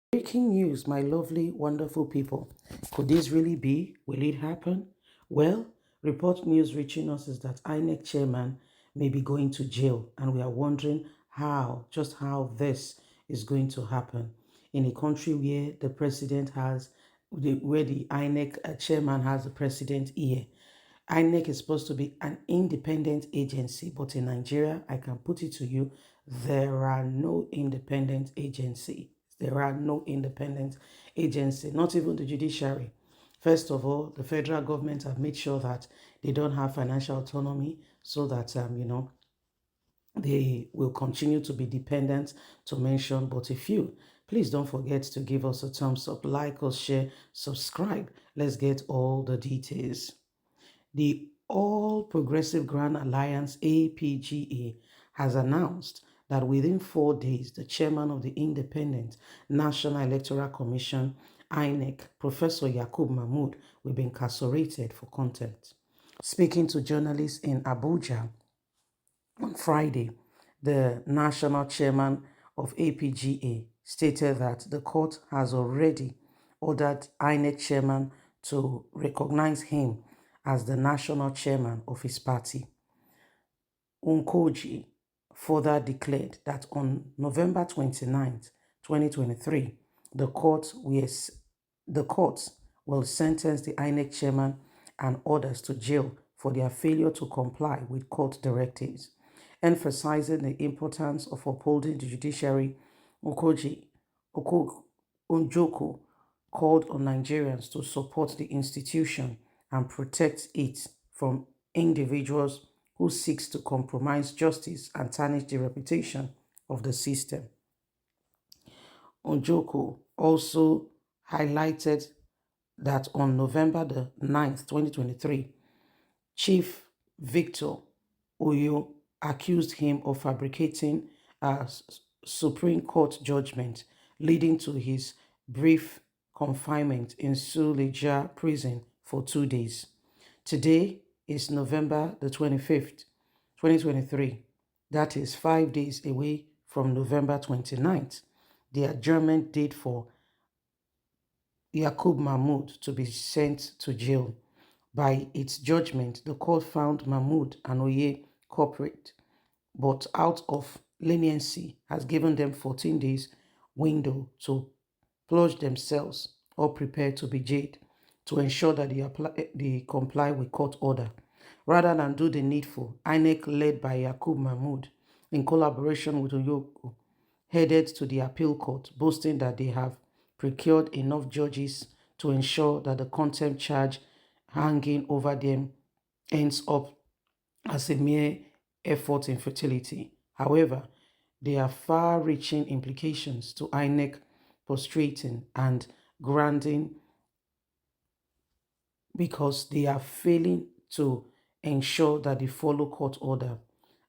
Breaking news, my lovely, wonderful people. Could this really be? Will it happen? Well, report news reaching us is that INEC chairman may be going to jail, and we are wondering just how this is going to happen in a country where the president has, where the INEC chairman has the president ear. INEC is supposed to be an independent agency, but in Nigeria, I can put it to you, there are no independent agency. There are no independent agency, not even the judiciary. First of all, the federal government have made sure that they don't have financial autonomy so that, they will continue to be dependent to mention but a few. Please don't forget to give us a thumbs up, like us, share, subscribe. Let's get all the details. The All Progressive Grand Alliance APGA has announced that within 4 days, the chairman of the Independent National Electoral Commission, INEC, Professor Yakub Mahmood, will be incarcerated for contempt. Speaking to journalists in Abuja on Friday, the national chairman of APGA stated that the court has already ordered INEC chairman to recognize him as the national chairman of his party. Nkoji further declared that on November 29th, 2023, the court will sentence the INEC chairman and others to jail for their failure to comply with court directives. Emphasizing the importance of upholding the judiciary, Onjoko called on Nigerians to support the institution and protect it from individuals who seeks to compromise justice and tarnish the reputation of the system. Onjoko also highlighted that on November the 9th, 2023, Chief Victor Oyo accused him of fabricating a Supreme Court judgment, leading to his brief confinement in Suleja prison for 2 days. Today is November the 25th, 2023. That is 5 days away from November 29th, the adjournment date for Yakub Mahmood to be sent to jail. By its judgment, the court found Mahmood and Oye culprit, but out of leniency has given them 14 days window to purge themselves or prepare to be jailed to ensure that they comply with court order. Rather than do the needful, INEC, led by Yakub Mahmood, in collaboration with Oyoko, headed to the appeal court, boasting that they have procured enough judges to ensure that the contempt charge hanging over them ends up as a mere effort in futility. However, there are far-reaching implications to INEC prostrating and granting because they are failing to ensure that they follow court order.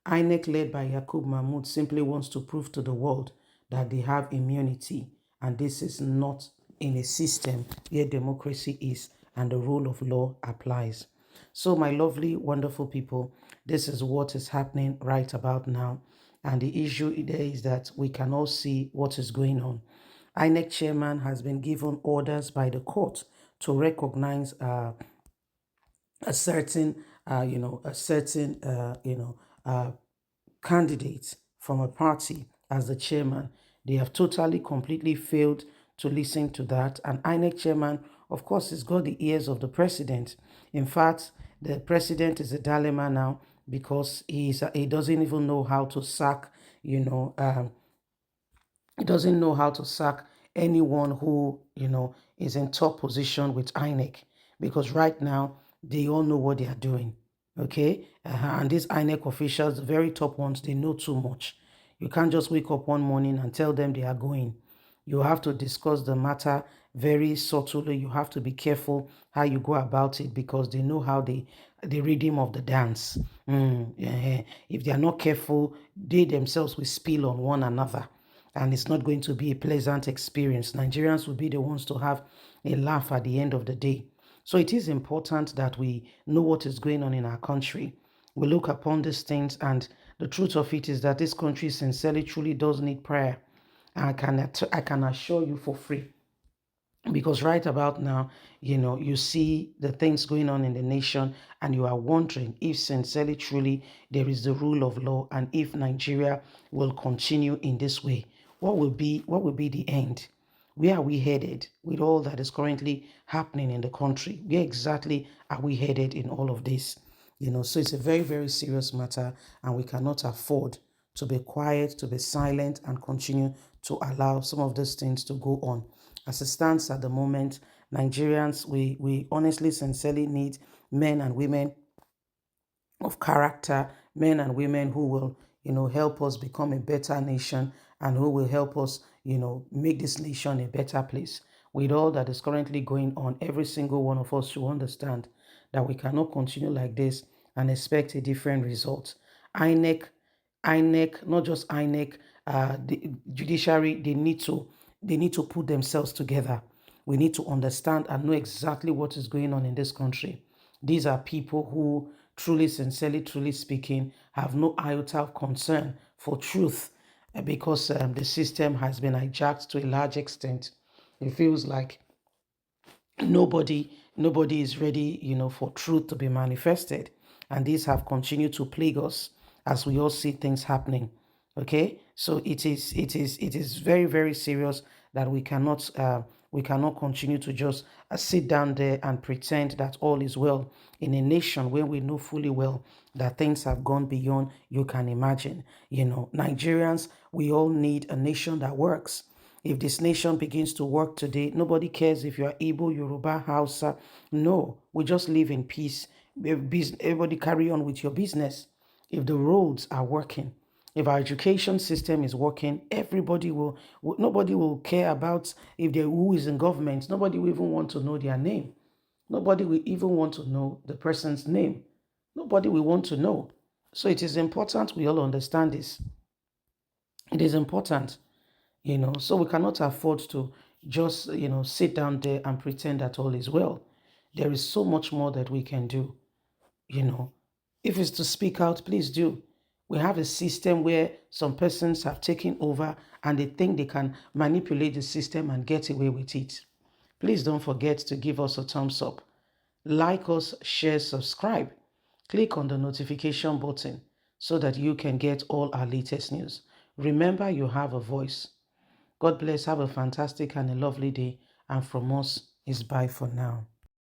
INEC, led by Yakub Mahmood, simply wants to prove to the world that they have immunity, and this is not in a system where democracy is and the rule of law applies. So, my lovely, wonderful people, this is what is happening right about now. And the issue there is that we can all see what is going on. INEC chairman has been given orders by the court to recognize a certain, candidate from a party as the chairman. They have totally, completely failed to listen to that. And INEC chairman, of course, has got the ears of the president. In fact, the president is a dilemma now because he doesn't even know how to sack, he doesn't know how to sack anyone who, is in top position with INEC because right now they all know what they are doing. Okay? And these INEC officials, the very top ones, they know too much. You can't just wake up one morning and tell them they are going. You have to discuss the matter very subtly. You have to be careful how you go about it because they know how the rhythm of the dance. If they are not careful, they themselves will spill on one another and it's not going to be a pleasant experience. Nigerians will be the ones to have a laugh at the end of the day. So it is important that we know what is going on in our country. We look upon these things, and the truth of it is that this country sincerely, truly does need prayer. I can assure you for free, because right about now, you see the things going on in the nation, and you are wondering if sincerely, truly, there is the rule of law, and if Nigeria will continue in this way. What will be the end? Where are we headed with all that is currently happening in the country? Where exactly are we headed in all of this? So it's a very, very serious matter, and we cannot afford to be quiet, to be silent, and continue to allow some of these things to go on. As it stands at the moment, Nigerians, we honestly, sincerely need men and women of character, men and women who will, help us become a better nation, and who will help us, make this nation a better place. With all that is currently going on, every single one of us should understand that we cannot continue like this and expect a different result. INEC, INEC, not just INEC, the judiciary, they need to put themselves together. We need to understand and know exactly what is going on in this country. These are people who, truly, sincerely, truly speaking, have no iota of concern for truth, because the system has been hijacked to a large extent. It feels like nobody is ready, for truth to be manifested, and these have continued to plague us as we all see things happening. Okay, so it is very, very serious that we cannot continue to just sit down there and pretend that all is well in a nation where we know fully well that things have gone beyond you can imagine. Nigerians, we all need a nation that works. If this nation begins to work today, nobody cares if you are Igbo, Yoruba, Hausa. No, we just live in peace. Everybody carry on with your business. If the roads are working, if our education system is working, nobody will care about if they who is in government. Nobody will even want to know their name. Nobody will even want to know the person's name. Nobody will want to know. So it is important we all understand this. It is important, so we cannot afford to just, sit down there and pretend that all is well. There is so much more that we can do, you know. If it's to speak out, please do. We have a system where some persons have taken over, and they think they can manipulate the system and get away with it. Please don't forget to give us a thumbs up. Like us, share, subscribe. Click on the notification button so that you can get all our latest news. Remember, you have a voice. God bless. Have a fantastic and a lovely day. And from us is bye for now.